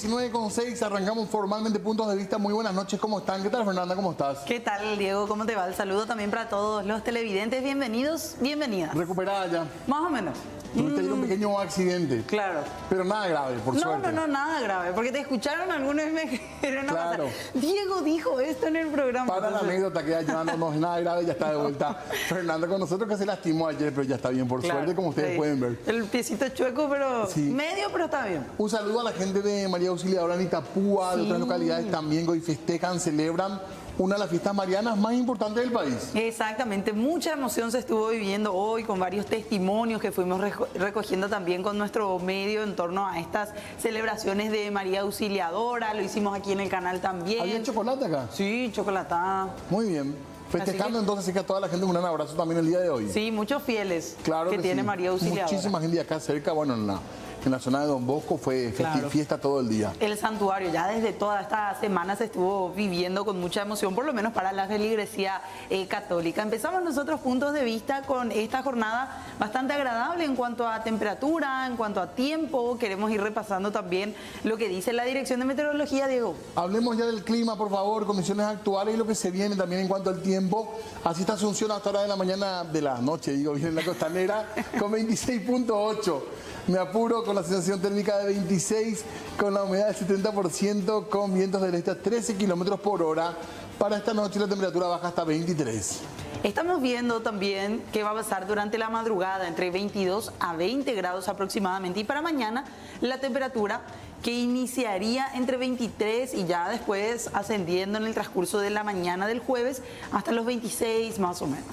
19:06, arrancamos formalmente Puntos de Vista. Muy buenas noches, ¿cómo están? ¿Qué tal, Fernanda? ¿Cómo estás? ¿Qué tal, Diego? ¿Cómo te va? El saludo también para todos los televidentes. Bienvenidos, bienvenidas. ¿Recuperada ya? Más o menos. Tuviste un pequeño accidente. Claro. Pero nada grave, por suerte. No, nada grave, porque te escucharon algunos y me dijeron no Claro. pasa. Diego dijo esto en el programa. Para la anécdota que ya no es nada grave, ya está de vuelta Fernanda con nosotros, que se lastimó ayer, pero ya está bien, por suerte, como ustedes pueden ver. El piecito chueco, pero medio, pero está bien. Un saludo a la gente de María Auxiliadora en Itapúa, de otras localidades también, que hoy festejan, celebran una de las fiestas marianas más importantes del país. Exactamente, mucha emoción se estuvo viviendo hoy con varios testimonios que fuimos recogiendo también con nuestro medio en torno a estas celebraciones de María Auxiliadora. Lo hicimos aquí en el canal también. ¿Había chocolate acá? Sí, chocolatada. Muy bien. Festejando entonces, así que a toda la gente un gran abrazo también el día de hoy. Sí, muchos fieles claro que tiene María Auxiliadora. Muchísima gente acá cerca, bueno, en la zona de Don Bosco fue fiesta todo el día. El santuario ya desde toda esta semana se estuvo viviendo con mucha emoción, por lo menos para la feligresía católica. Empezamos nosotros Puntos de Vista con esta jornada bastante agradable en cuanto a temperatura, en cuanto a tiempo. Queremos ir repasando también lo que dice la Dirección de Meteorología, Diego. Hablemos ya del clima, por favor, condiciones actuales y lo que se viene también en cuanto al tiempo. Así está Asunción hasta hora de la mañana, de la noche, viene en la costanera, con 26.8. Me apuro con la sensación térmica de 26, con la humedad del 70%, con vientos del este a 13 kilómetros por hora. Para esta noche la temperatura baja hasta 23. Estamos viendo también qué va a pasar durante la madrugada, entre 22 a 20 grados aproximadamente. Y para mañana la temperatura que iniciaría entre 23 y ya después ascendiendo en el transcurso de la mañana del jueves hasta los 26 más o menos.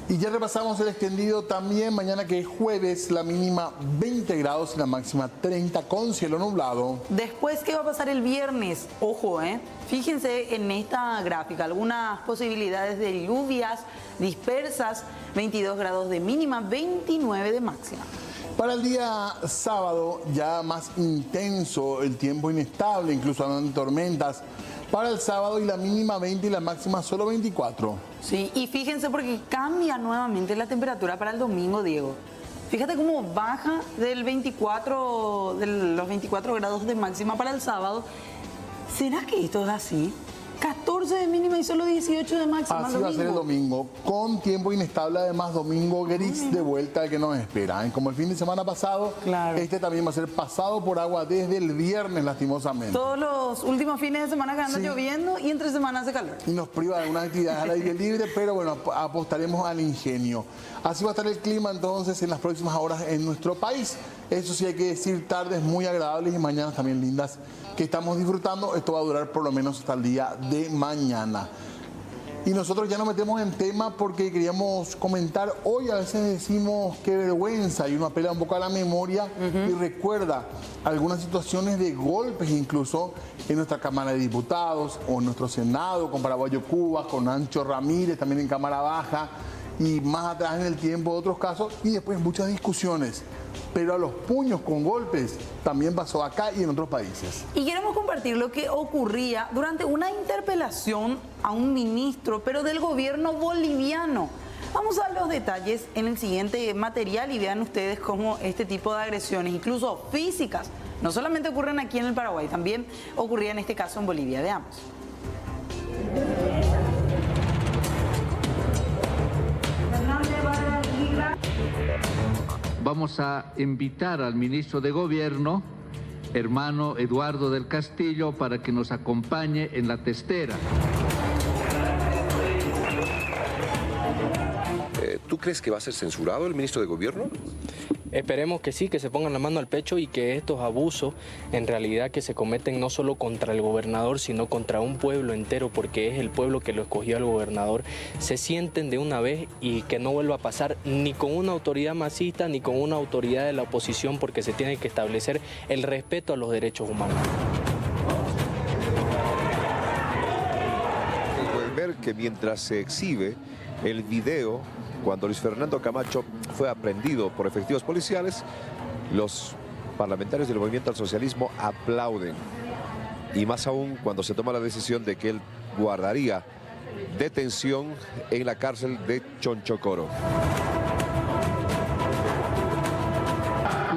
Y ya repasamos el extendido también, mañana que es jueves, la mínima 20 grados y la máxima 30 con cielo nublado. Después, ¿qué va a pasar el viernes? Ojo, fíjense en esta gráfica, algunas posibilidades de lluvias dispersas, 22 grados de mínima, 29 de máxima. Para el día sábado, ya más intenso, el tiempo inestable, incluso hablando de tormentas. Para el sábado y la mínima 20 y la máxima solo 24. Sí, y fíjense porque cambia nuevamente la temperatura para el domingo, Diego. Fíjate cómo baja de los 24 grados de máxima para el sábado. ¿Será que esto es así? 14 de mínima y solo 18 de máxima. Así va a ser el domingo, con tiempo inestable, además domingo gris de vuelta que nos espera. Como el fin de semana pasado, este también va a ser pasado por agua desde el viernes, lastimosamente. Todos los últimos fines de semana que anda lloviendo y entre semanas hace calor. Y nos priva de algunas actividades al aire libre, pero bueno, apostaremos al ingenio. Así va a estar el clima entonces en las próximas horas en nuestro país. Eso sí hay que decir, tardes muy agradables y mañanas también lindas que estamos disfrutando. Esto va a durar por lo menos hasta el día de mañana. Y nosotros ya nos metemos en tema porque queríamos comentar. Hoy a veces decimos qué vergüenza y uno apela un poco a la memoria y recuerda algunas situaciones de golpes incluso en nuestra Cámara de Diputados o en nuestro Senado con Paraguayo Cubas, con Ancho Ramírez también en Cámara Baja y más atrás en el tiempo otros casos y después muchas discusiones. Pero a los puños con golpes también pasó acá y en otros países. Y queremos compartir lo que ocurría durante una interpelación a un ministro, pero del gobierno boliviano. Vamos a ver los detalles en el siguiente material y vean ustedes cómo este tipo de agresiones, incluso físicas, no solamente ocurren aquí en el Paraguay, también ocurría en este caso en Bolivia. Veamos. Vamos a invitar al ministro de Gobierno, hermano Eduardo del Castillo, para que nos acompañe en la testera. ¿Tú crees que va a ser censurado el ministro de Gobierno? Esperemos que sí, que se pongan la mano al pecho y que estos abusos en realidad que se cometen no solo contra el gobernador, sino contra un pueblo entero, porque es el pueblo que lo escogió al gobernador, se sienten de una vez y que no vuelva a pasar ni con una autoridad masista ni con una autoridad de la oposición, porque se tiene que establecer el respeto a los derechos humanos. Pueden ver que mientras se exhibe el video cuando Luis Fernando Camacho fue aprehendido por efectivos policiales, los parlamentarios del Movimiento al Socialismo aplauden. Y más aún cuando se toma la decisión de que él guardaría detención en la cárcel de Chonchocoro.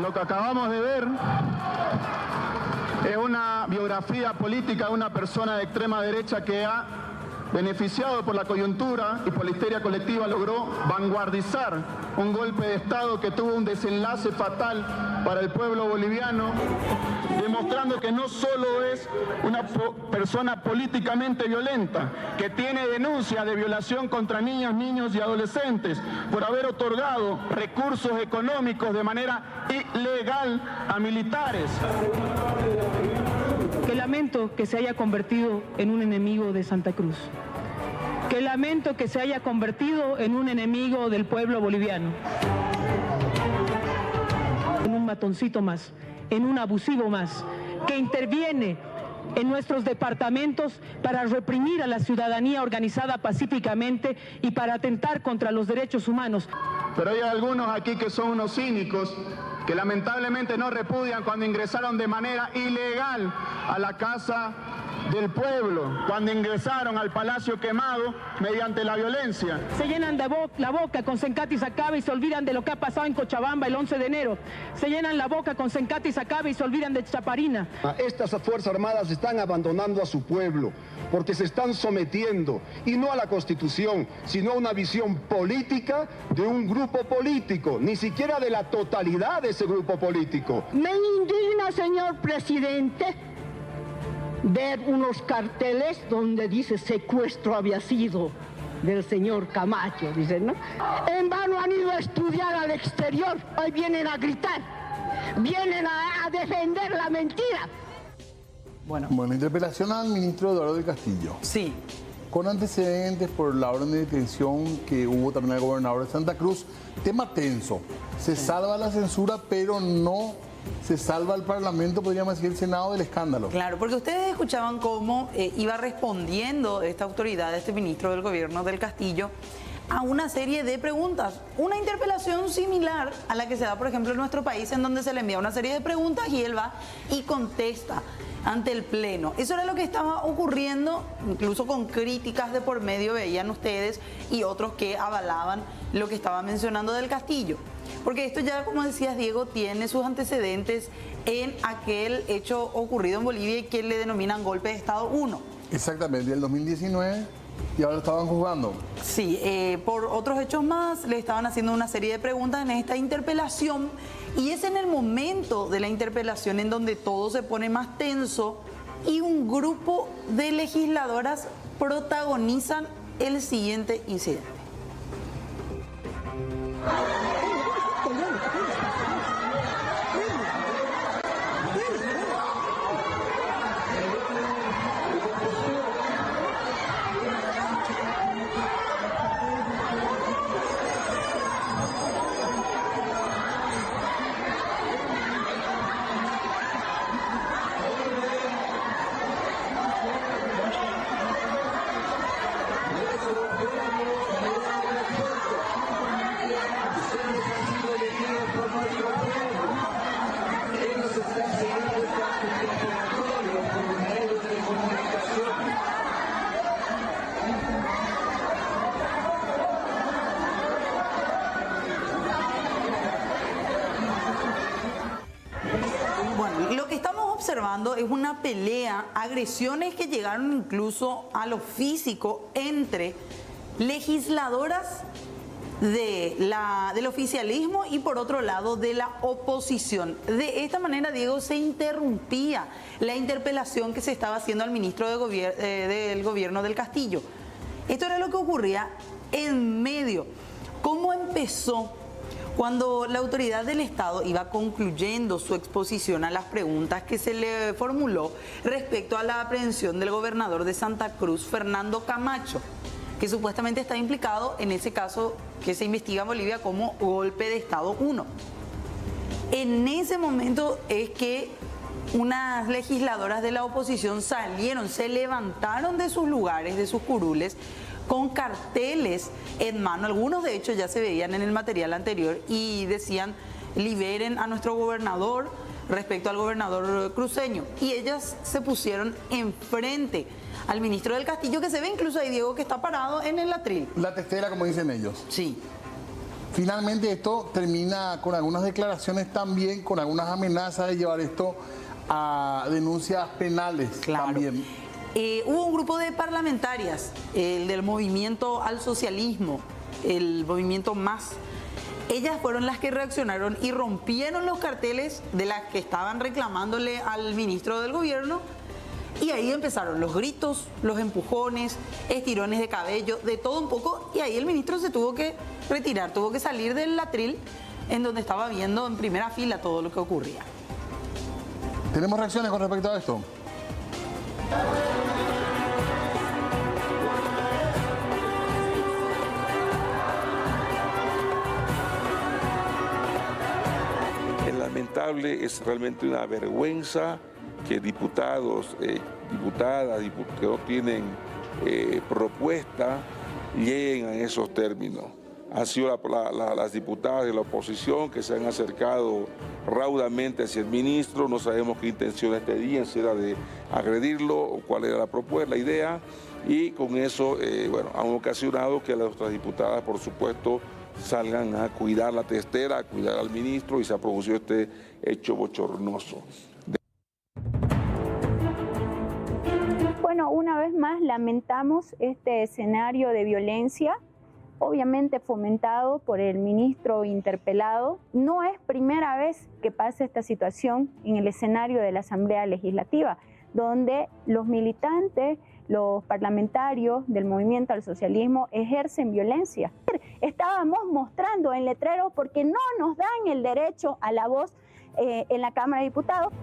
Lo que acabamos de ver Es una biografía política de una persona de extrema derecha que ha beneficiado por la coyuntura y por la histeria colectiva, logró vanguardizar un golpe de Estado que tuvo un desenlace fatal para el pueblo boliviano, demostrando que no solo es una persona políticamente violenta, que tiene denuncias de violación contra niñas, niños y adolescentes por haber otorgado recursos económicos de manera ilegal a militares. Que lamento que se haya convertido en un enemigo de Santa Cruz. Que lamento que se haya convertido en un enemigo del pueblo boliviano. En un matoncito más, en un abusivo más, que interviene en nuestros departamentos para reprimir a la ciudadanía organizada pacíficamente y para atentar contra los derechos humanos. Pero hay algunos aquí que son unos cínicos que lamentablemente no repudian cuando ingresaron de manera ilegal a la Casa del Pueblo, cuando ingresaron al Palacio Quemado mediante la violencia. Se llenan la boca con Sencati y Sacaba y se olvidan de lo que ha pasado en Cochabamba el 11 de enero. Se llenan la boca con Sencati y Sacaba y se olvidan de Chaparina. Estas Fuerzas Armadas están abandonando a su pueblo porque se están sometiendo, y no a la Constitución, sino a una visión política de un grupo político, ni siquiera de la totalidad de ese grupo político. Me indigna, señor presidente, ver unos carteles donde dice secuestro había sido del señor Camacho, dicen, ¿no? En vano han ido a estudiar al exterior, hoy vienen a gritar, vienen a defender la mentira. Bueno, interpelación al ministro Eduardo del Castillo. Sí. Con antecedentes por la orden de detención que hubo también al gobernador de Santa Cruz. Tema tenso. Se salva la censura, pero no se salva el Parlamento, podríamos decir el Senado, del escándalo. Claro, porque ustedes escuchaban cómo iba respondiendo esta autoridad, este ministro del gobierno del Castillo, a una serie de preguntas. Una interpelación similar a la que se da, por ejemplo, en nuestro país, en donde se le envía una serie de preguntas y él va y contesta ante el Pleno. Eso era lo que estaba ocurriendo, incluso con críticas de por medio, veían ustedes, y otros que avalaban lo que estaba mencionando del Castillo. Porque esto ya, como decías, Diego, tiene sus antecedentes en aquel hecho ocurrido en Bolivia y que le denominan golpe de Estado 1. Exactamente, el 2019, y ahora lo estaban juzgando. Sí, por otros hechos más le estaban haciendo una serie de preguntas en esta interpelación, y es en el momento de la interpelación en donde todo se pone más tenso y un grupo de legisladoras protagonizan el siguiente incidente. Observando es una pelea, agresiones que llegaron incluso a lo físico entre legisladoras del oficialismo y por otro lado de la oposición. De esta manera, Diego, se interrumpía la interpelación que se estaba haciendo al ministro del gobierno del Castillo. Esto era lo que ocurría en medio. ¿Cómo empezó? Cuando la autoridad del Estado iba concluyendo su exposición a las preguntas que se le formuló respecto a la aprehensión del gobernador de Santa Cruz, Fernando Camacho, que supuestamente está implicado en ese caso que se investiga en Bolivia como golpe de Estado 1. En ese momento es que unas legisladoras de la oposición se levantaron de sus lugares, de sus curules, con carteles en mano, algunos de hecho ya se veían en el material anterior, y decían: liberen a nuestro gobernador, respecto al gobernador cruceño. Y ellas se pusieron enfrente al ministro del Castillo, que se ve incluso ahí, Diego, que está parado en el atril. La testera, como dicen ellos. Sí. Finalmente esto termina con algunas declaraciones también, con algunas amenazas de llevar esto a denuncias penales también. Hubo un grupo de parlamentarias, el del Movimiento al Socialismo, el Movimiento Más. Ellas fueron las que reaccionaron y rompieron los carteles de las que estaban reclamándole al ministro del gobierno. Y ahí empezaron los gritos, los empujones, estirones de cabello, de todo un poco. Y ahí el ministro se tuvo que retirar, tuvo que salir del atril en donde estaba viendo en primera fila todo lo que ocurría. ¿Tenemos reacciones con respecto a esto? Es lamentable, es realmente una vergüenza que diputados, diputadas que no tienen propuesta lleguen a esos términos. Han sido las diputadas de la oposición que se han acercado raudamente hacia el ministro, no sabemos qué intenciones tenían, si era de agredirlo o cuál era la propuesta, la idea, y con eso bueno, han ocasionado que nuestras diputadas, por supuesto, salgan a cuidar la testera, a cuidar al ministro, y se ha producido este hecho bochornoso. Bueno, una vez más lamentamos este escenario de violencia, obviamente fomentado por el ministro interpelado. No es primera vez que pasa esta situación en el escenario de la Asamblea Legislativa, donde los militantes, los parlamentarios del Movimiento al Socialismo ejercen violencia. Estábamos mostrando en letreros porque no nos dan el derecho a la voz en la Cámara de Diputados.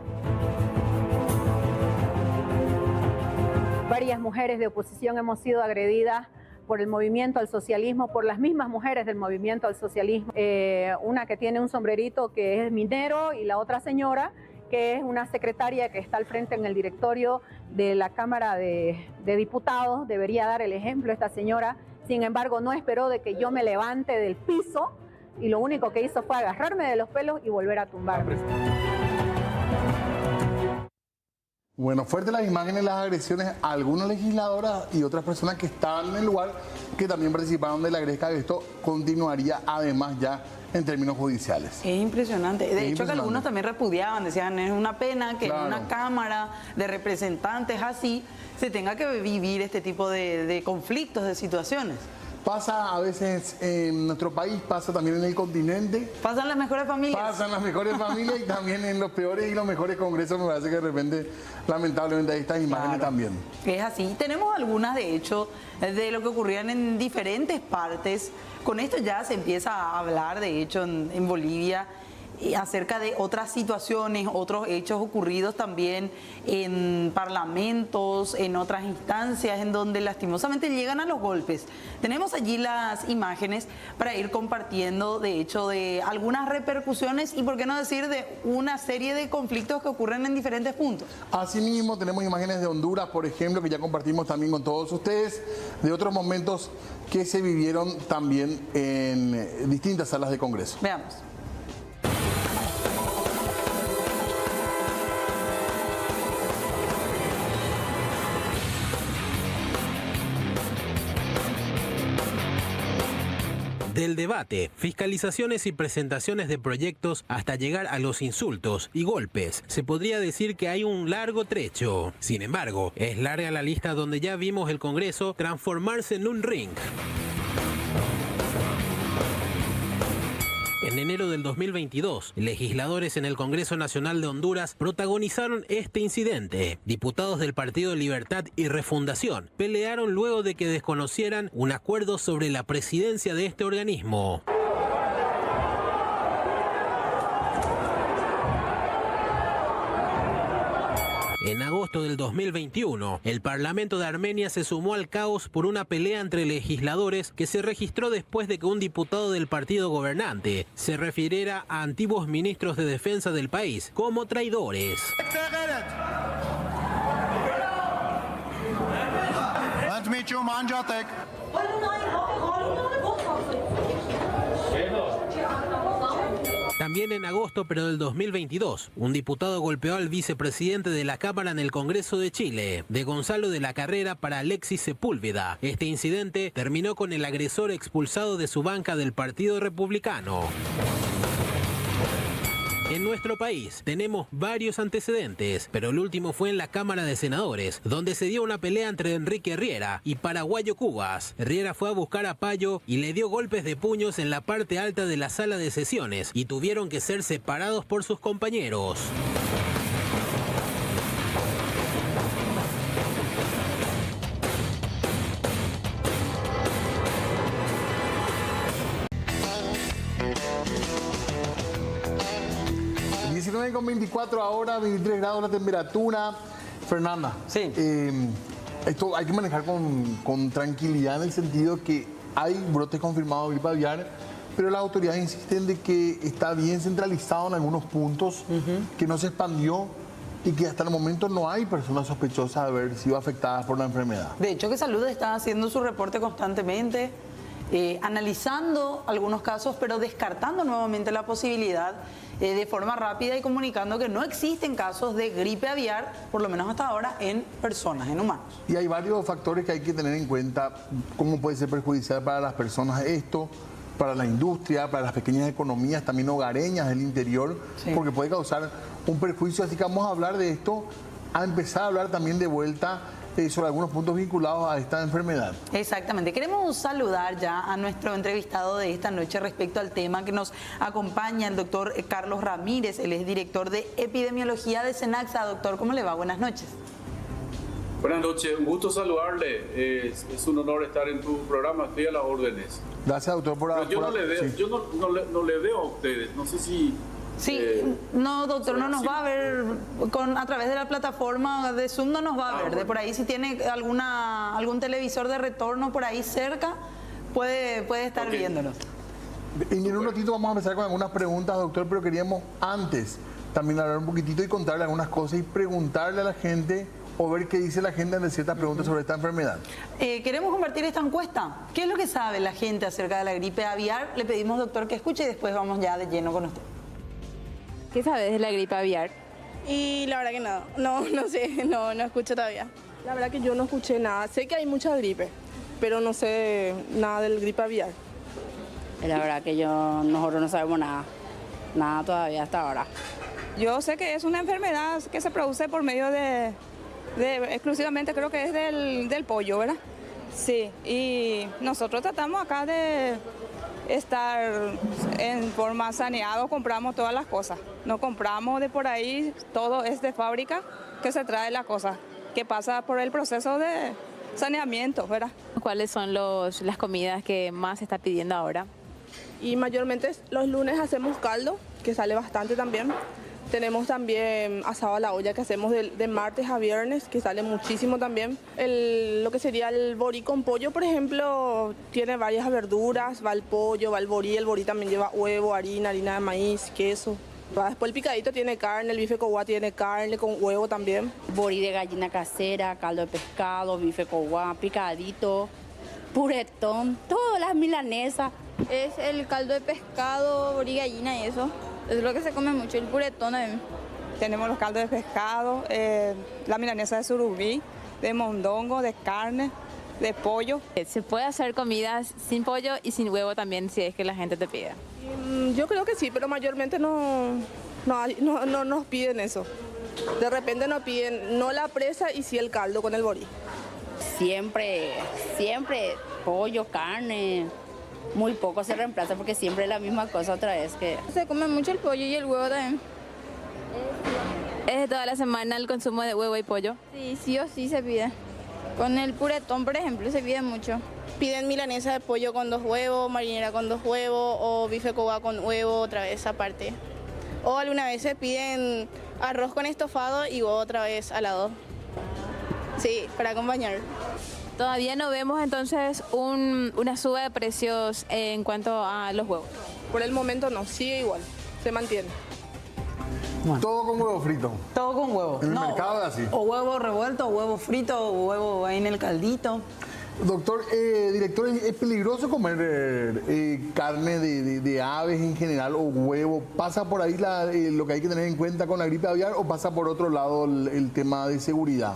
Varias mujeres de oposición hemos sido agredidas por el Movimiento al Socialismo, por las mismas mujeres del Movimiento al Socialismo. Una que tiene un sombrerito que es minero y la otra señora que es una secretaria que está al frente en el directorio de la Cámara de Diputados. Debería dar el ejemplo esta señora. Sin embargo, no esperó de que yo me levante del piso y lo único que hizo fue agarrarme de los pelos y volver a tumbarme. Bueno, fuertes las imágenes, las agresiones a algunas legisladoras y otras personas que estaban en el lugar que también participaron de la gresca. Esto continuaría además ya en términos judiciales. Es impresionante. De hecho, que algunos también repudiaban, decían, es una pena que en una Cámara de Representantes así se tenga que vivir este tipo de conflictos, de situaciones. Pasa a veces en nuestro país, pasa también en el continente. Pasan las mejores familias. Pasan las mejores familias y también en los peores y los mejores congresos. Me parece que de repente, lamentablemente, hay estas imágenes también. Es así. Tenemos algunas, de hecho, de lo que ocurrían en diferentes partes. Con esto ya se empieza a hablar, de hecho, en Bolivia, acerca de otras situaciones, otros hechos ocurridos también en parlamentos, en otras instancias, en donde lastimosamente llegan a los golpes. Tenemos allí las imágenes para ir compartiendo, de hecho, de algunas repercusiones y, por qué no decir, de una serie de conflictos que ocurren en diferentes puntos. Asimismo, tenemos imágenes de Honduras, por ejemplo, que ya compartimos también con todos ustedes, de otros momentos que se vivieron también en distintas salas de Congreso. Veamos. Del debate, fiscalizaciones y presentaciones de proyectos hasta llegar a los insultos y golpes, se podría decir que hay un largo trecho. Sin embargo, es larga la lista donde ya vimos el Congreso transformarse en un ring. En enero del 2022, legisladores en el Congreso Nacional de Honduras protagonizaron este incidente. Diputados del Partido Libertad y Refundación pelearon luego de que desconocieran un acuerdo sobre la presidencia de este organismo. En agosto del 2021, el Parlamento de Armenia se sumó al caos por una pelea entre legisladores que se registró después de que un diputado del partido gobernante se refiriera a antiguos ministros de defensa del país como traidores. También en agosto, pero del 2022, un diputado golpeó al vicepresidente de la Cámara en el Congreso de Chile, de Gonzalo de la Carrera para Alexis Sepúlveda. Este incidente terminó con el agresor expulsado de su banca del Partido Republicano. En nuestro país tenemos varios antecedentes, pero el último fue en la Cámara de Senadores, donde se dio una pelea entre Enrique Riera y Paraguayo Cubas. Riera fue a buscar a Payo y le dio golpes de puños en la parte alta de la sala de sesiones y tuvieron que ser separados por sus compañeros. Con 24 ahora, 23 grados la temperatura. Fernanda, sí. Esto hay que manejar con tranquilidad en el sentido que hay brotes confirmados de gripe aviar, pero las autoridades insisten de que está bien centralizado en algunos puntos, que no se expandió y que hasta el momento no hay personas sospechosas de haber sido afectadas por la enfermedad. De hecho, que Salud está haciendo su reporte constantemente, analizando algunos casos, pero descartando nuevamente la posibilidad de forma rápida y comunicando que no existen casos de gripe aviar, por lo menos hasta ahora, en personas, en humanos. Y hay varios factores que hay que tener en cuenta, cómo puede ser perjudicial para las personas esto, para la industria, para las pequeñas economías, también hogareñas del interior, sí, porque puede causar un perjuicio. Así que vamos a hablar de esto, a empezar a hablar también de vuelta sobre algunos puntos vinculados a esta enfermedad. Exactamente. Queremos saludar ya a nuestro entrevistado de esta noche respecto al tema que nos acompaña, el doctor Carlos Ramírez. Él es director de epidemiología de SENACSA. Doctor, ¿cómo le va? Buenas noches. Buenas noches, un gusto saludarle. Es un honor estar en tu programa, estoy a las órdenes. Gracias, doctor, por... Yo no le veo, sí, yo no le veo a ustedes, no sé si... Sí, no, doctor, no nos va a ver a través de la plataforma de Zoom, no nos va a ver. Bueno. De por ahí, si tiene algún televisor de retorno por ahí cerca, puede estar viéndonos. En un ratito vamos a empezar con algunas preguntas, doctor, pero queríamos antes también hablar un poquitito y contarle algunas cosas y preguntarle a la gente o ver qué dice la gente ante ciertas preguntas sobre esta enfermedad. Queremos compartir esta encuesta. ¿Qué es lo que sabe la gente acerca de la gripe aviar? Le pedimos, doctor, que escuche y después vamos ya de lleno con usted. ¿Qué sabes de la gripe aviar? Y la verdad que no sé, no escucho todavía. La verdad que yo no escuché nada. Sé que hay mucha gripe, pero no sé nada del gripe aviar. La verdad que nosotros no sabemos nada todavía hasta ahora. Yo sé que es una enfermedad que se produce por medio de exclusivamente creo que es del pollo, ¿verdad? Sí, y nosotros tratamos acá de estar en forma saneado, compramos todas las cosas. No compramos de por ahí, todo es de fábrica que se trae la cosa, que pasa por el proceso de saneamiento, ¿verdad? ¿Cuáles son las comidas que más se está pidiendo ahora? Y mayormente los lunes hacemos caldo, que sale bastante también. Tenemos también asado a la olla que hacemos de martes a viernes, que sale muchísimo también. Lo que sería el borí con pollo, por ejemplo, tiene varias verduras, va el pollo, va el borí también lleva huevo, harina de maíz, queso. Después el picadito tiene carne, el bife coguá tiene carne con huevo también. Borí de gallina casera, caldo de pescado, bife coguá, picadito, puretón, todas las milanesas. Es el caldo de pescado, borí, gallina y eso. Es lo que se come mucho, el puretón. Tenemos los caldos de pescado, la milanesa de surubí, de mondongo, de carne, de pollo. ¿Se puede hacer comidas sin pollo y sin huevo también si es que la gente te pide? Yo creo que sí, pero mayormente no nos piden eso. De repente nos piden no la presa y sí el caldo con el borí. Siempre pollo, carne. Muy poco se reemplaza porque siempre es la misma cosa otra vez. Se come mucho el pollo y el huevo también. ¿Es de toda la semana el consumo de huevo y pollo? Sí, sí o sí se pide. Con el puretón, por ejemplo, se pide mucho. Piden milanesa de pollo con 2 huevos, marinera con 2 huevos o bife coguá con huevo otra vez aparte. O alguna vez se piden arroz con estofado y huevo otra vez al lado. Sí, para acompañar. Todavía no vemos entonces una suba de precios en cuanto a los huevos. Por el momento no, sigue igual, se mantiene. Bueno. Todo con huevo frito. Todo con huevo. En el mercado es así. O huevo revuelto, o huevo frito, o huevo ahí en el caldito. Doctor, director, ¿es peligroso comer carne de aves en general o huevo? ¿Pasa por ahí lo que hay que tener en cuenta con la gripe aviar o pasa por otro lado el tema de seguridad?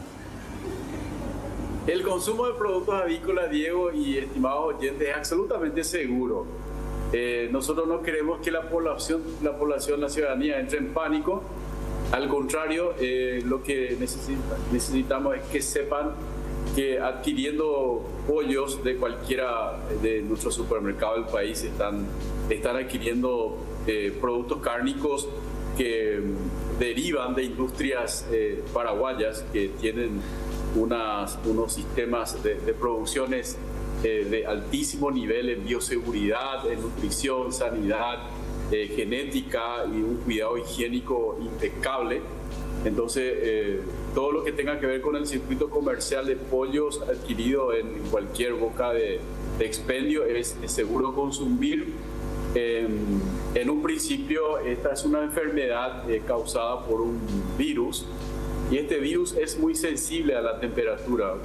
El consumo de productos avícolas, Diego y estimados oyentes, es absolutamente seguro. Nosotros no queremos que la población, la ciudadanía entre en pánico. Al contrario, lo que necesitamos es que sepan que adquiriendo pollos de cualquiera de nuestros supermercados del país están adquiriendo productos cárnicos que derivan de industrias paraguayas que tienen unos sistemas de producciones de altísimo nivel en bioseguridad, en nutrición, sanidad, genética y un cuidado higiénico impecable. Entonces, todo lo que tenga que ver con el circuito comercial de pollos adquirido en cualquier boca de expendio es seguro consumir. En un principio, esta es una enfermedad causada por un virus y este virus es muy sensible a la temperatura.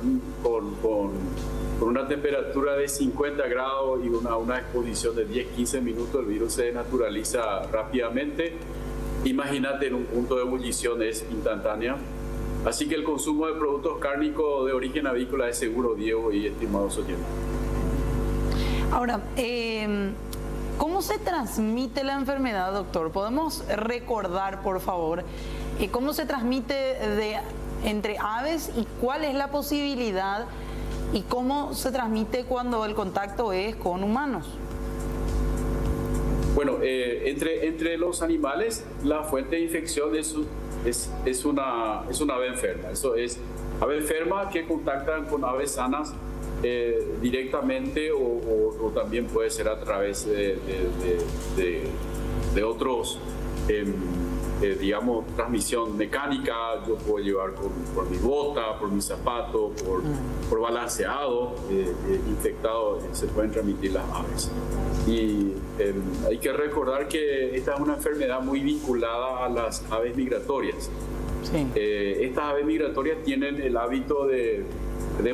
Con una temperatura de 50 grados y una exposición de 10-15 minutos, el virus se desnaturaliza rápidamente. Imagínate, en un punto de ebullición es instantánea. Así que el consumo de productos cárnicos de origen avícola es seguro, Diego y estimados oyentes. Ahora, ¿cómo se transmite la enfermedad, doctor? ¿Podemos recordar, por favor, cómo se transmite entre aves y cuál es la posibilidad y cómo se transmite cuando el contacto es con humanos? Bueno, entre los animales, la fuente de infección es una ave enferma. Eso es ave enferma que contactan con aves sanas directamente o también puede ser a través de otros, digamos, transmisión mecánica. Yo puedo llevar por mi bota, por mi zapato, por balanceado, infectado, se pueden transmitir las aves. Y hay que recordar que esta es una enfermedad muy vinculada a las aves migratorias. Sí. Estas aves migratorias tienen el hábito de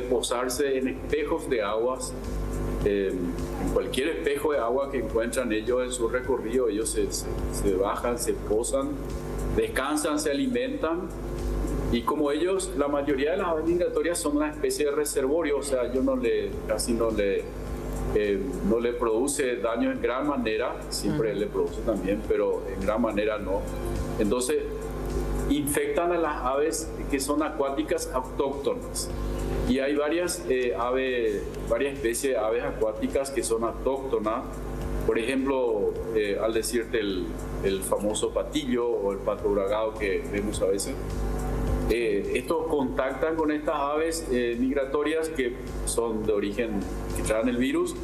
posarse en espejos de aguas. En cualquier espejo de agua que encuentran ellos en su recorrido, ellos se bajan, se posan, descansan, se alimentan. Y como ellos, la mayoría de las aves migratorias son una especie de reservorio, o sea, ellos casi no le produce daño en gran manera, siempre le produce también, pero en gran manera no. Entonces, infectan a las aves que son acuáticas autóctonas. Y hay varias especies de aves acuáticas que son autóctonas. Por ejemplo, al decirte el famoso patillo o el pato bragado que vemos a veces. Estos contactan con estas aves migratorias que son de origen, que traen el virus.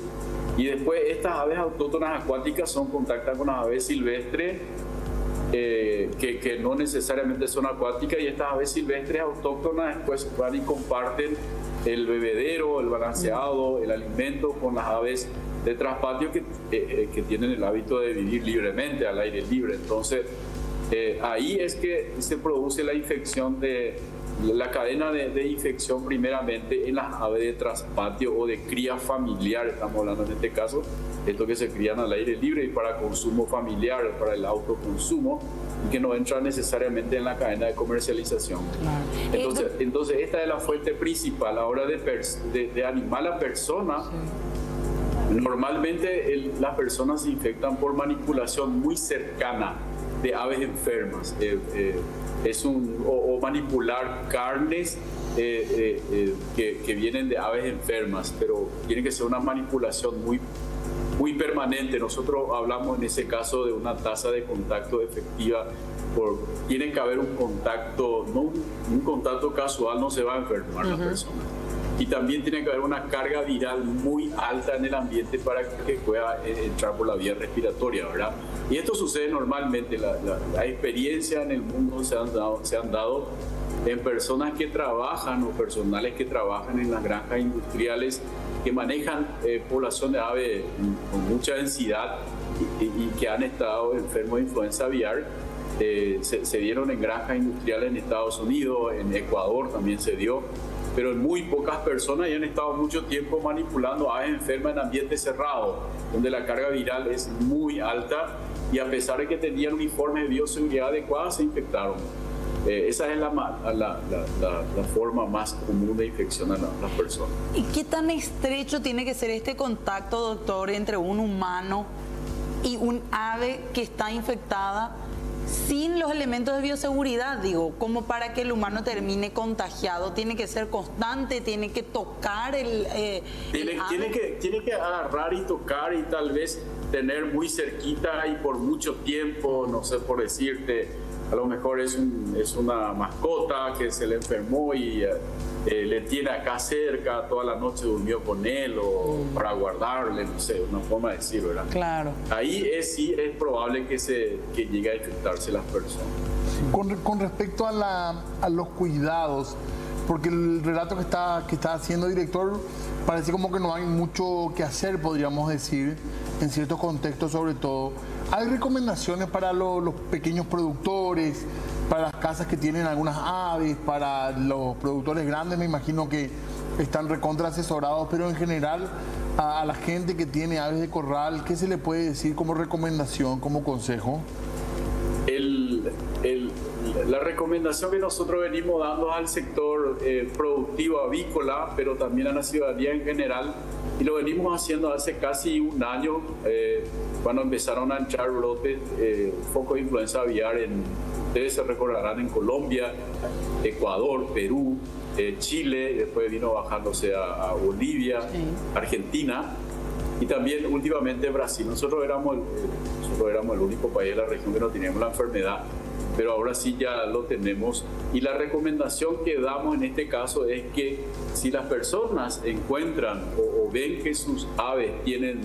Y después estas aves autóctonas acuáticas contactan con las aves silvestres que no necesariamente son acuáticas, y estas aves silvestres autóctonas después van y comparten el bebedero, el balanceado, el alimento con las aves de traspatio que tienen el hábito de vivir libremente, al aire libre. Entonces, ahí es que se produce la infección la cadena de infección primeramente en las aves de traspatio o de cría familiar, estamos hablando en este caso, estos que se crían al aire libre y para consumo familiar, para el autoconsumo, y que no entran necesariamente en la cadena de comercialización. Claro. Entonces esta es la fuente principal. Ahora de animal a persona, normalmente las personas se infectan por manipulación muy cercana de aves enfermas. O manipular carnes que vienen de aves enfermas, pero tiene que ser una manipulación muy permanente. Nosotros hablamos en ese caso de una tasa de contacto efectiva. Tiene que haber un contacto, no un contacto casual, no se va a enfermar la persona. Y también tiene que haber una carga viral muy alta en el ambiente para que pueda entrar por la vía respiratoria, ¿verdad? Y esto sucede normalmente. La experiencia en el mundo se han dado en personas que trabajan o personales que trabajan en las granjas industriales que manejan población de aves con mucha densidad y que han estado enfermos de influenza aviar. Se dieron en granjas industriales en Estados Unidos, en Ecuador también se dio, pero en muy pocas personas, y han estado mucho tiempo manipulando aves enfermas en ambientes cerrados, donde la carga viral es muy alta, y a pesar de que tenían uniformes de bioseguridad adecuados, se infectaron. Esa es la forma más común de infección a las personas. ¿Y qué tan estrecho tiene que ser este contacto, doctor, entre un humano y un ave que está infectada sin los elementos de bioseguridad, digo, como para que el humano termine contagiado? Tiene que ser constante, tiene que tocar el tiene que agarrar y tocar y tal vez tener muy cerquita y por mucho tiempo, no sé por decirte, a lo mejor es una mascota que se le enfermó y le tiene acá cerca, toda la noche durmió con él o para guardarle, no sé, una forma de decir, ¿verdad? Claro. Ahí sí es probable que llegue a infectarse las personas. Con respecto a los cuidados, porque el relato que está haciendo el director parece como que no hay mucho que hacer, podríamos decir, en ciertos contextos sobre todo. ¿Hay recomendaciones para los pequeños productores, para las casas que tienen algunas aves, para los productores grandes? Me imagino que están recontra asesorados, pero en general a la gente que tiene aves de corral, ¿qué se le puede decir como recomendación, como consejo? La recomendación que nosotros venimos dando al sector productivo avícola, pero también a la ciudadanía en general, y lo venimos haciendo hace casi un año, cuando empezaron a entrar brotes, foco de influenza aviar ustedes se recordarán, en Colombia, Ecuador, Perú, Chile, después vino bajándose a Bolivia, Argentina y también últimamente Brasil. Nosotros éramos el único país de la región que no teníamos la enfermedad, pero ahora sí ya lo tenemos. Y la recomendación que damos en este caso es que si las personas encuentran o ven que sus aves tienen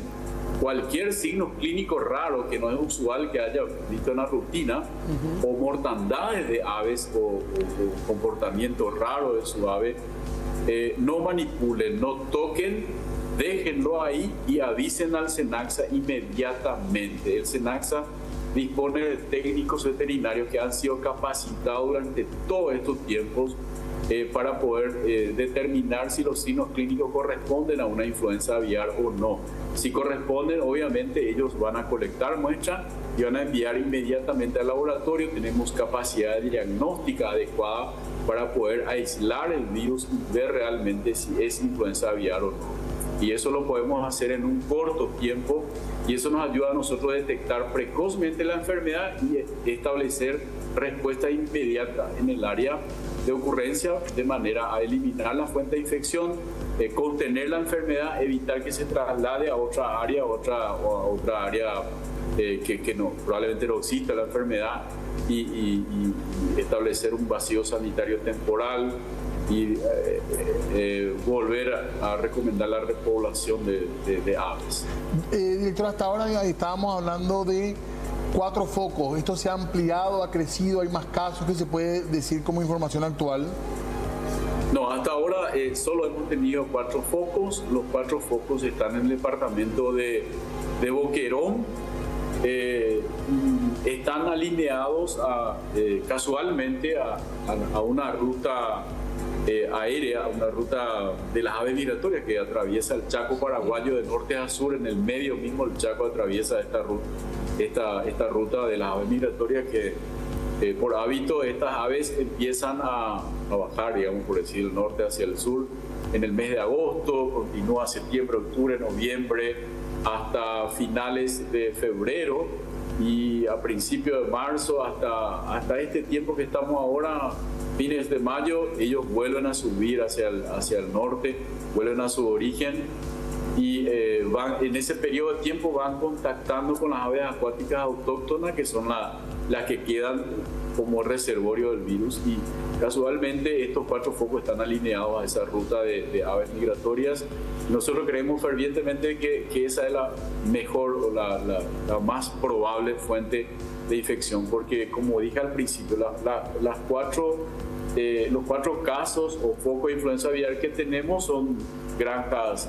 cualquier signo clínico raro que no es usual que haya visto en la rutina, o mortandades de aves o comportamiento raro de su ave, no manipulen, no toquen, déjenlo ahí y avisen al SENACSA inmediatamente. El SENACSA dispone de técnicos veterinarios que han sido capacitados durante todos estos tiempos para poder determinar si los signos clínicos corresponden a una influenza aviar o no. Si corresponden, obviamente ellos van a colectar muestras y van a enviar inmediatamente al laboratorio. Tenemos capacidad diagnóstica adecuada para poder aislar el virus y ver realmente si es influenza aviar o no. Y eso lo podemos hacer en un corto tiempo y eso nos ayuda a nosotros a detectar precozmente la enfermedad y establecer respuesta inmediata en el área de ocurrencia de manera a eliminar la fuente de infección, contener la enfermedad, evitar que se traslade a otra área, a otra área que no, probablemente no exista la enfermedad y establecer un vacío sanitario temporal y volver a recomendar la repoblación de aves. Director, hasta ahora estábamos hablando de 4 focos. ¿Esto se ha ampliado, ha crecido? ¿Hay más casos que se puede decir como información actual? No, hasta ahora solo hemos tenido 4 focos. Los 4 focos están en el departamento de Boquerón. Están alineados casualmente a una ruta aérea, una ruta de las aves migratorias que atraviesa el Chaco paraguayo de norte a sur. En el medio mismo el Chaco atraviesa esta ruta de las aves migratorias que por hábito estas aves empiezan a bajar, digamos, por decir, del norte hacia el sur en el mes de agosto, continúa septiembre, octubre, noviembre, hasta finales de febrero y a principios de marzo hasta este tiempo que estamos ahora, fines de mayo, ellos vuelven a subir hacia el norte, vuelven a su origen y en ese periodo de tiempo van contactando con las aves acuáticas autóctonas que son las que quedan como reservorio del virus y casualmente estos 4 focos están alineados a esa ruta de aves migratorias. Nosotros creemos fervientemente que esa es la mejor o la más probable fuente de infección porque, como dije al principio, los 4 casos o focos de influenza aviar que tenemos son granjas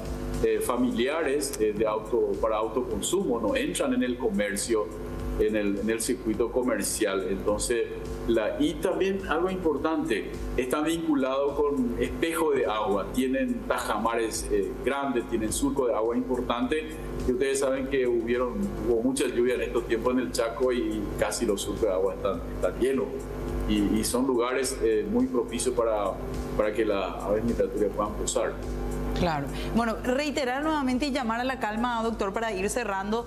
familiares para autoconsumo, no entran en el comercio, en el circuito comercial. Entonces, y también algo importante, están vinculados con espejo de agua, tienen tajamares grandes, tienen surco de agua importante y ustedes saben que hubo mucha lluvia en estos tiempos en el Chaco y casi los surcos de agua están llenos y son lugares muy propicios para que las aves migratorias puedan posar. Claro. Bueno, reiterar nuevamente y llamar a la calma, doctor, para ir cerrando.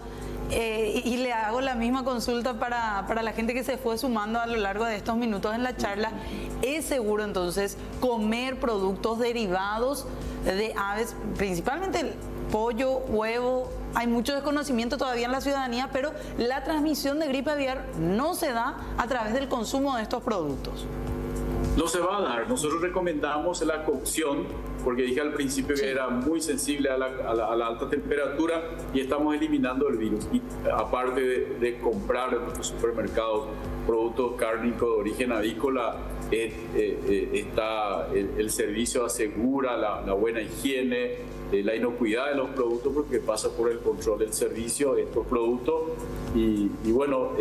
Y le hago la misma consulta para la gente que se fue sumando a lo largo de estos minutos en la charla. ¿Es seguro entonces comer productos derivados de aves, principalmente el pollo, huevo? Hay mucho desconocimiento todavía en la ciudadanía, pero la transmisión de gripe aviar no se da a través del consumo de estos productos. No se va a dar. Nosotros recomendamos la cocción, porque dije al principio que era muy sensible a la alta temperatura y estamos eliminando el virus. Y aparte de comprar en nuestros supermercados productos cárnicos de origen avícola, el servicio asegura la buena higiene, la inocuidad de los productos, porque pasa por el control del servicio de estos productos. Y bueno,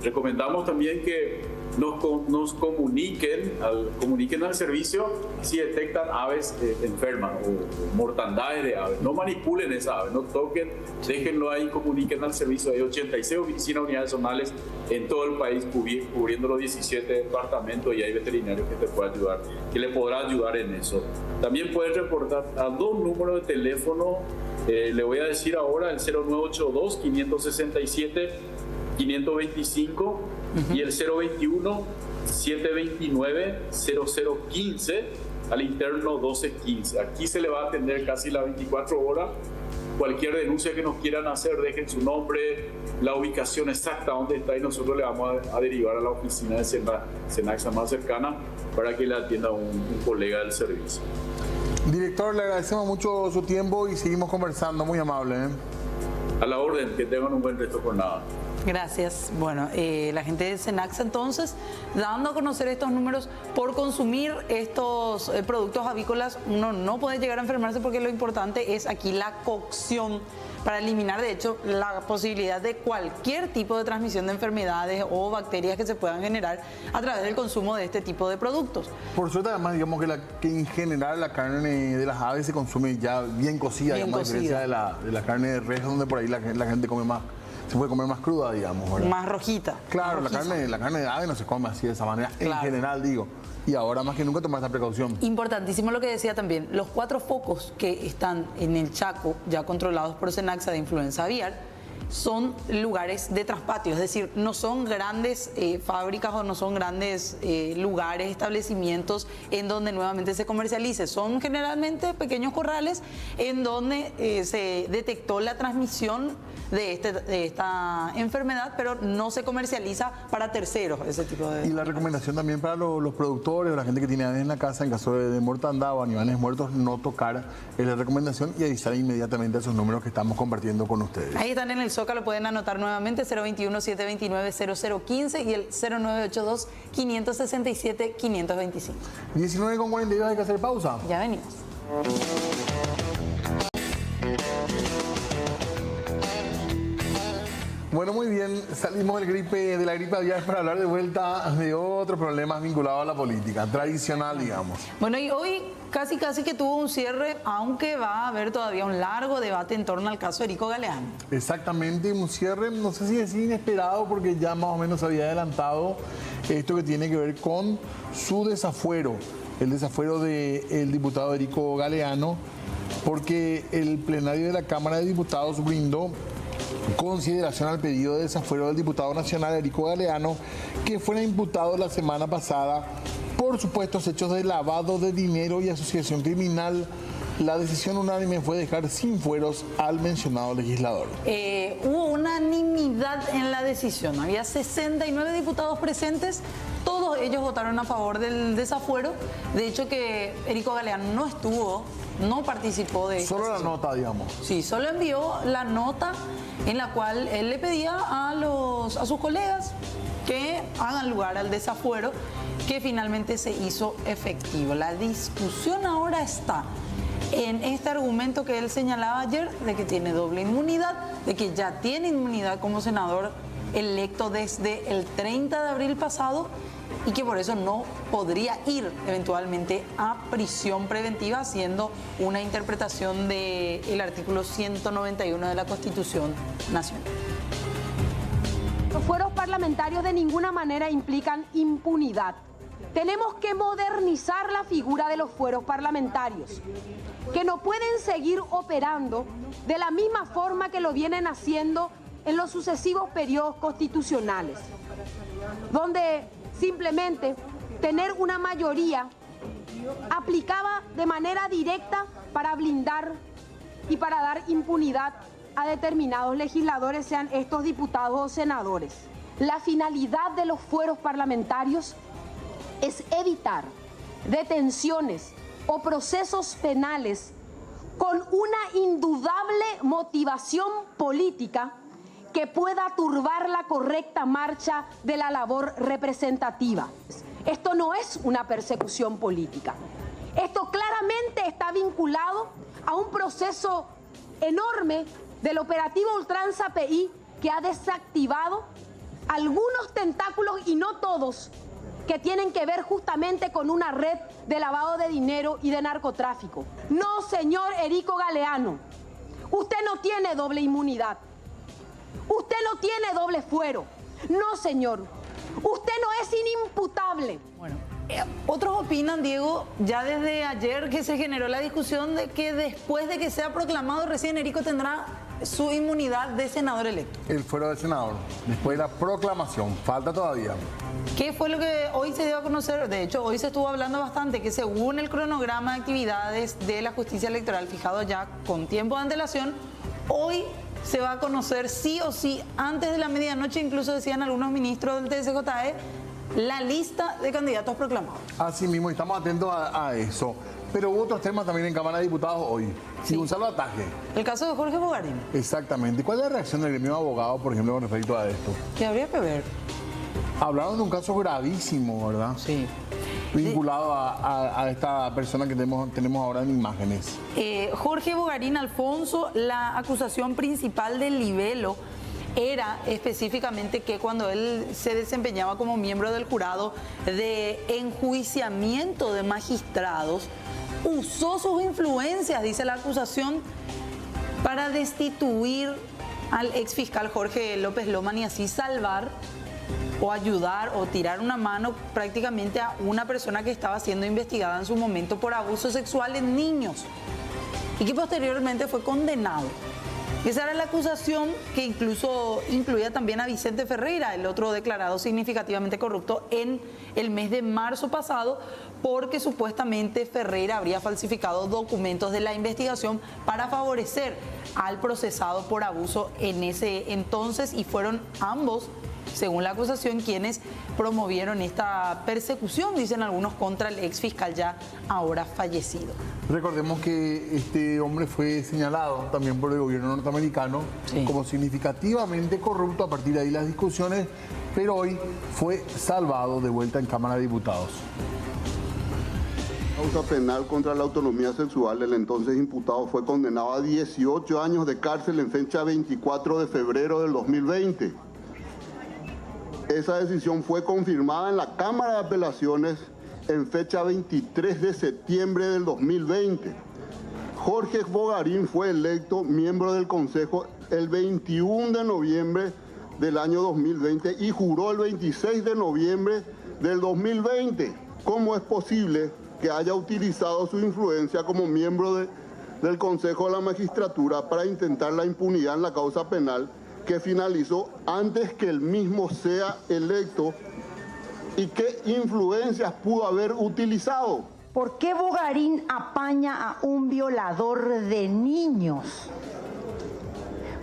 recomendamos también que nos comuniquen al servicio si detectan aves enfermas o mortandades de aves. No manipulen esa ave, no toquen, déjenlo ahí, comuniquen al servicio. Hay 86 oficinas unidades zonales en todo el país cubriendo los 17 departamentos, y hay veterinarios que te pueden ayudar, que le podrán ayudar en eso. También pueden reportar a 2 números de teléfono. Le voy a decir ahora el 0982 567 525 y el 021 729 0015 al interno 1215. Aquí se le va a atender casi las 24 horas. Cualquier denuncia que nos quieran hacer, dejen su nombre, la ubicación exacta donde está, y nosotros le vamos a derivar a la oficina de Senaxa más cercana para que le atienda un colega del servicio. Director, le agradecemos mucho su tiempo y seguimos conversando. Muy amable. A la orden, que tengan un buen resto de jornada. Gracias. Bueno, la gente de Senaxa entonces, dando a conocer estos números, por consumir estos productos avícolas, uno no puede llegar a enfermarse, porque lo importante es aquí la cocción, para eliminar de hecho la posibilidad de cualquier tipo de transmisión de enfermedades o bacterias que se puedan generar a través del consumo de este tipo de productos. Por suerte, además, digamos que en general la carne de las aves se consume ya bien cocida, digamos, a diferencia de la carne de res, donde por ahí la gente come más. Se puede comer más cruda, digamos, ¿verdad? Más rojita. Claro, más la carne de ave no se come así de esa manera, claro. En general, digo. Y ahora más que nunca tomar esa precaución. Importantísimo lo que decía también. Los 4 focos que están en el Chaco, ya controlados por Senaxa de influenza aviar, son lugares de traspatio, es decir, no son grandes fábricas o no son grandes lugares, establecimientos en donde nuevamente se comercialice. Son generalmente pequeños corrales en donde se detectó la transmisión de esta enfermedad, pero no se comercializa para terceros ese tipo de... Y la recomendación también para los productores o la gente que tiene aves en la casa, en caso de mortandad o animales muertos, no tocar, es la recomendación, y avisar inmediatamente a esos números que estamos compartiendo con ustedes. Ahí están en el Zócalo, pueden anotar nuevamente 021-729-0015 y el 0982-567-525. 19:42, hay que hacer pausa. Ya venimos. Bueno, muy bien, salimos de la gripe aviar para hablar de vuelta de otros problemas vinculados a la política, tradicional, digamos. Bueno, y hoy casi que tuvo un cierre, aunque va a haber todavía un largo debate en torno al caso de Erico Galeano. Exactamente, un cierre, no sé si es inesperado, porque ya más o menos había adelantado esto que tiene que ver con su desafuero, el desafuero del diputado Erico Galeano, porque el plenario de la Cámara de Diputados brindó consideración al pedido de desafuero del diputado nacional Erico Galeano, que fuera imputado la semana pasada por supuestos hechos de lavado de dinero y asociación criminal. La decisión unánime fue dejar sin fueros al mencionado legislador. Hubo unanimidad en la decisión. Había 69 diputados presentes. Todos ellos votaron a favor del desafuero. De hecho, que Erico Galeano no participó de solo la nota, digamos. Sí, solo envió la nota en la cual él le pedía a sus colegas que hagan lugar al desafuero, que finalmente se hizo efectivo. La discusión ahora está en este argumento que él señalaba ayer, de que tiene doble inmunidad, de que ya tiene inmunidad como senador electo desde el 30 de abril pasado, y que por eso no podría ir eventualmente a prisión preventiva, haciendo una interpretación del artículo 191 de la Constitución Nacional. Los fueros parlamentarios de ninguna manera implican impunidad. Tenemos que modernizar la figura de los fueros parlamentarios, que no pueden seguir operando de la misma forma que lo vienen haciendo en los sucesivos periodos constitucionales, donde simplemente tener una mayoría aplicaba de manera directa para blindar y para dar impunidad a determinados legisladores, sean estos diputados o senadores. La finalidad de los fueros parlamentarios es evitar detenciones o procesos penales con una indudable motivación política que pueda turbar la correcta marcha de la labor representativa. Esto no es una persecución política. Esto claramente está vinculado a un proceso enorme del operativo Ultranza PI que ha desactivado algunos tentáculos, y no todos, que tienen que ver justamente con una red de lavado de dinero y de narcotráfico. No, señor Erico Galeano, usted no tiene doble inmunidad. Usted no tiene doble fuero. No, señor. Usted no es inimputable. Bueno, otros opinan, Diego, ya desde ayer que se generó la discusión de que después de que sea proclamado recién, Erico tendrá su inmunidad de senador electo. El fuero de senador, después de la proclamación, falta todavía. ¿Qué fue lo que hoy se dio a conocer? De hecho, hoy se estuvo hablando bastante que según el cronograma de actividades de la justicia electoral fijado ya con tiempo de antelación, hoy se va a conocer sí o sí, antes de la medianoche, incluso decían algunos ministros del TSJE, la lista de candidatos proclamados. Así mismo, estamos atentos a eso. Pero hubo otros temas también en Cámara de Diputados hoy. Sí. Gonzalo Ataje. El caso de Jorge Bogarín. Exactamente. ¿Cuál es la reacción del gremio de abogados, por ejemplo, con respecto a esto? Que habría que ver. Hablaron de un caso gravísimo, ¿verdad? Sí. Vinculado a esta persona que tenemos ahora en imágenes. Jorge Bogarín Alfonso, la acusación principal del libelo era específicamente que cuando él se desempeñaba como miembro del jurado de enjuiciamiento de magistrados, usó sus influencias, dice la acusación, para destituir al exfiscal Jorge López Loman y así salvar o ayudar o tirar una mano prácticamente a una persona que estaba siendo investigada en su momento por abuso sexual en niños y que posteriormente fue condenado. Esa era la acusación, que incluso incluía también a Vicente Ferreira, el otro declarado significativamente corrupto en el mes de marzo pasado, porque supuestamente Ferreira habría falsificado documentos de la investigación para favorecer al procesado por abuso en ese entonces, y fueron ambos, según la acusación, quienes promovieron esta persecución, dicen algunos, contra el ex fiscal ya ahora fallecido. Recordemos que este hombre fue señalado también por el gobierno norteamericano como significativamente corrupto. A partir de ahí las discusiones, pero hoy fue salvado de vuelta en Cámara de Diputados. Causa penal contra la autonomía sexual, el entonces imputado fue condenado a 18 años de cárcel en fecha 24 de febrero del 2020. Esa decisión fue confirmada en la Cámara de Apelaciones en fecha 23 de septiembre del 2020. Jorge Bogarín fue electo miembro del Consejo el 21 de noviembre del año 2020 y juró el 26 de noviembre del 2020. ¿Cómo es posible que haya utilizado su influencia como miembro del Consejo de la Magistratura para intentar la impunidad en la causa penal que finalizó antes que él mismo sea electo? ¿Y qué influencias pudo haber utilizado? ¿Por qué Bogarín apaña a un violador de niños?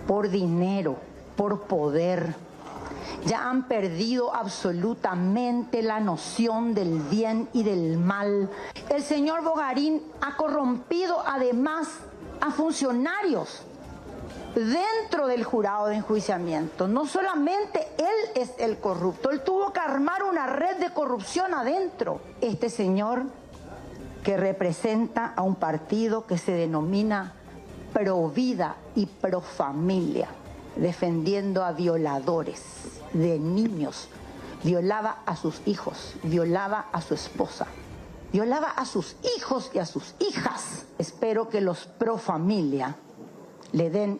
Por dinero, por poder. Ya han perdido absolutamente la noción del bien y del mal. El señor Bogarín ha corrompido además a funcionarios dentro del jurado de enjuiciamiento. No solamente él es el corrupto, él tuvo que armar una red de corrupción adentro. Este señor, que representa a un partido que se denomina Pro Vida y Pro Familia, defendiendo a violadores de niños, violaba a sus hijos, violaba a su esposa, violaba a sus hijos y a sus hijas. Espero que los Pro Familia le den.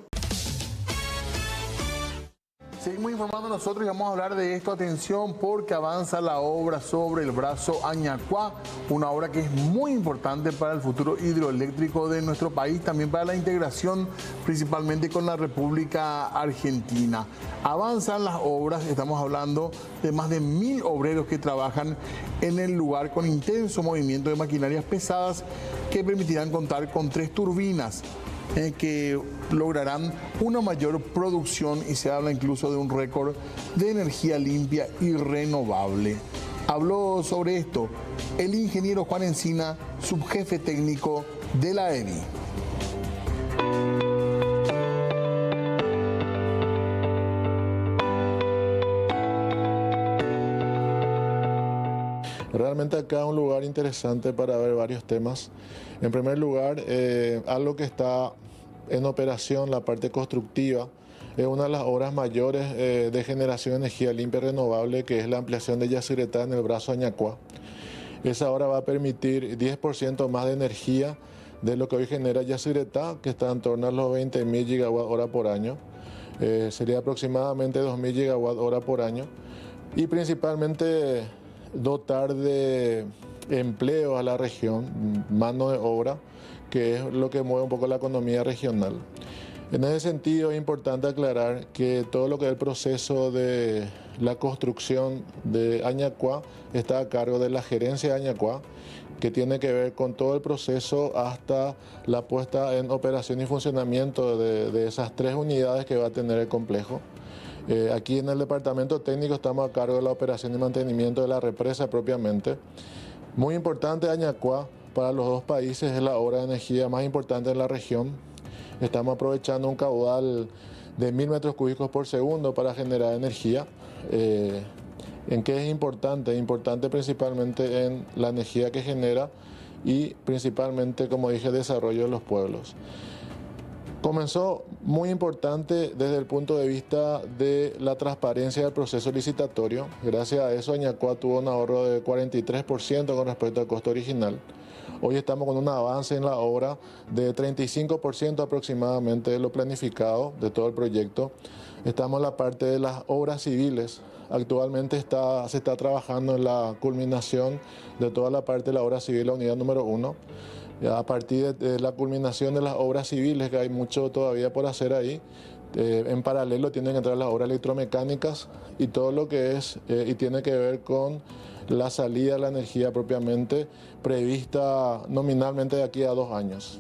Seguimos informando nosotros y vamos a hablar de esto. Atención, porque avanza la obra sobre el brazo Añacuá, una obra que es muy importante para el futuro hidroeléctrico de nuestro país, también para la integración principalmente con la República Argentina. Avanzan las obras, estamos hablando de más de 1000 obreros que trabajan en el lugar con intenso movimiento de maquinarias pesadas que permitirán contar con 3 turbinas. Que lograrán una mayor producción y se habla incluso de un récord de energía limpia y renovable. Habló sobre esto el ingeniero Juan Encina, subjefe técnico de la EBI. Realmente acá es un lugar interesante para ver varios temas. En primer lugar, algo que está en operación, la parte constructiva, es una de las obras mayores de generación de energía limpia y renovable, que es la ampliación de Yacyretá en el brazo Añacuá. Esa obra va a permitir 10% más de energía de lo que hoy genera Yacyretá, que está en torno a los 20.000 gigawatt-hora por año. Sería aproximadamente 2.000 gigawatt-hora por año. Y principalmente dotar de empleo a la región, mano de obra, que es lo que mueve un poco la economía regional. En ese sentido es importante aclarar que todo lo que es el proceso de la construcción de Añacuá está a cargo de la gerencia de Añacuá, que tiene que ver con todo el proceso hasta la puesta en operación y funcionamiento de esas 3 unidades que va a tener el complejo. Aquí en el departamento técnico estamos a cargo de la operación y mantenimiento de la represa propiamente. Muy importante, Añacuá para los 2 países es la obra de energía más importante en la región. Estamos aprovechando un caudal de 1000 metros cúbicos por segundo para generar energía. ¿En qué es importante? Importante principalmente en la energía que genera y principalmente, como dije, desarrollo de los pueblos. Comenzó muy importante desde el punto de vista de la transparencia del proceso licitatorio. Gracias a eso, Añacuá tuvo un ahorro de 43% con respecto al costo original. Hoy estamos con un avance en la obra de 35% aproximadamente de lo planificado de todo el proyecto. Estamos en la parte de las obras civiles. Actualmente se está trabajando en la culminación de toda la parte de la obra civil, la unidad número 1. A partir de la culminación de las obras civiles, que hay mucho todavía por hacer ahí, en paralelo tienen que entrar las obras electromecánicas y todo lo que es y tiene que ver con la salida de la energía propiamente prevista nominalmente de aquí a 2 años.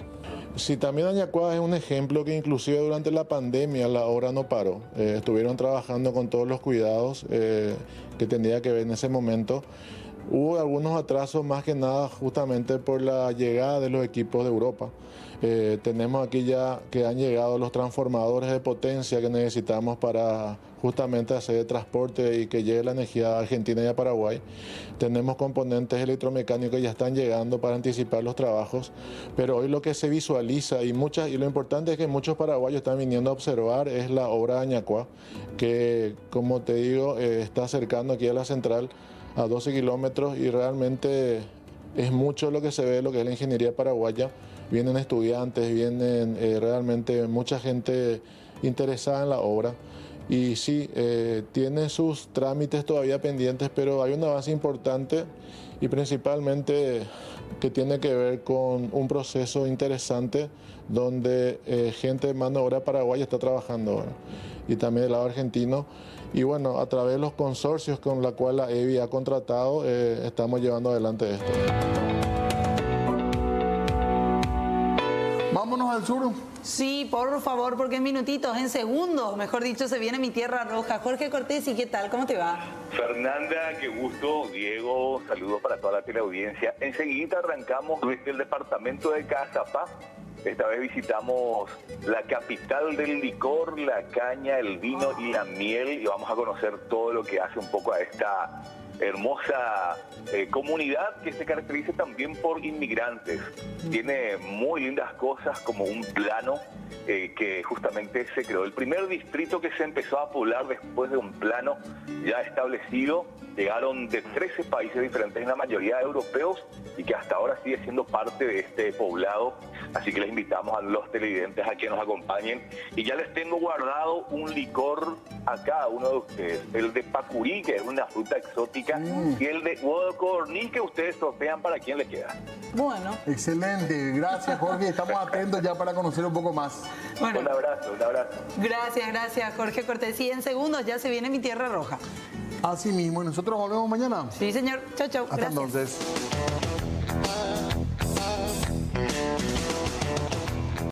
Sí, también Añacuá es un ejemplo que inclusive durante la pandemia la obra no paró. Estuvieron trabajando con todos los cuidados que tendría que ver en ese momento. Hubo algunos atrasos más que nada justamente por la llegada de los equipos de Europa. Tenemos aquí ya que han llegado los transformadores de potencia que necesitamos para justamente hacer el transporte y que llegue la energía a Argentina y a Paraguay. Tenemos componentes electromecánicos que ya están llegando para anticipar los trabajos, pero hoy lo que se visualiza y lo importante es que muchos paraguayos están viniendo a observar es la obra de Añacuá, que como te digo está acercando aquí a la central a 12 kilómetros y realmente es mucho lo que se ve, lo que es la ingeniería paraguaya. Vienen estudiantes, vienen realmente mucha gente interesada en la obra y sí, tiene sus trámites todavía pendientes, pero hay un avance importante y principalmente que tiene que ver con un proceso interesante donde gente de mano de obra paraguaya está trabajando ahora y también del lado argentino. Y bueno, a través de los consorcios con los cuales la EBI ha contratado, estamos llevando adelante esto. Vámonos al sur. Sí, por favor, porque en minutitos, en segundos, mejor dicho, se viene mi tierra roja. Jorge Cortés, ¿y qué tal? ¿Cómo te va? Fernanda, qué gusto. Diego, saludos para toda la teleaudiencia. Enseguida arrancamos desde el departamento de Cazapá. Esta vez visitamos la capital del licor, la caña, el vino y la miel y vamos a conocer todo lo que hace un poco a esta hermosa comunidad que se caracteriza también por inmigrantes. Tiene muy lindas cosas como un plano que justamente se creó. El primer distrito que se empezó a poblar después de un plano ya establecido llegaron de 13 países diferentes, en la mayoría europeos, y que hasta ahora sigue siendo parte de este poblado. Así que les invitamos a los televidentes a que nos acompañen. Y ya les tengo guardado un licor a cada uno de ustedes. El de pacurí, que es una fruta exótica, y el de huevo de codorniz, que ustedes sortean para quien le queda. Bueno. Excelente. Gracias, Jorge. Estamos atentos ya para conocer un poco más. Bueno. Un abrazo, un abrazo. Gracias, Jorge Cortés. Y en segundos ya se viene Mi Tierra Roja. Así mismo. ¿Y nosotros volvemos mañana? Sí, señor. Chau, chau. Hasta Gracias. entonces.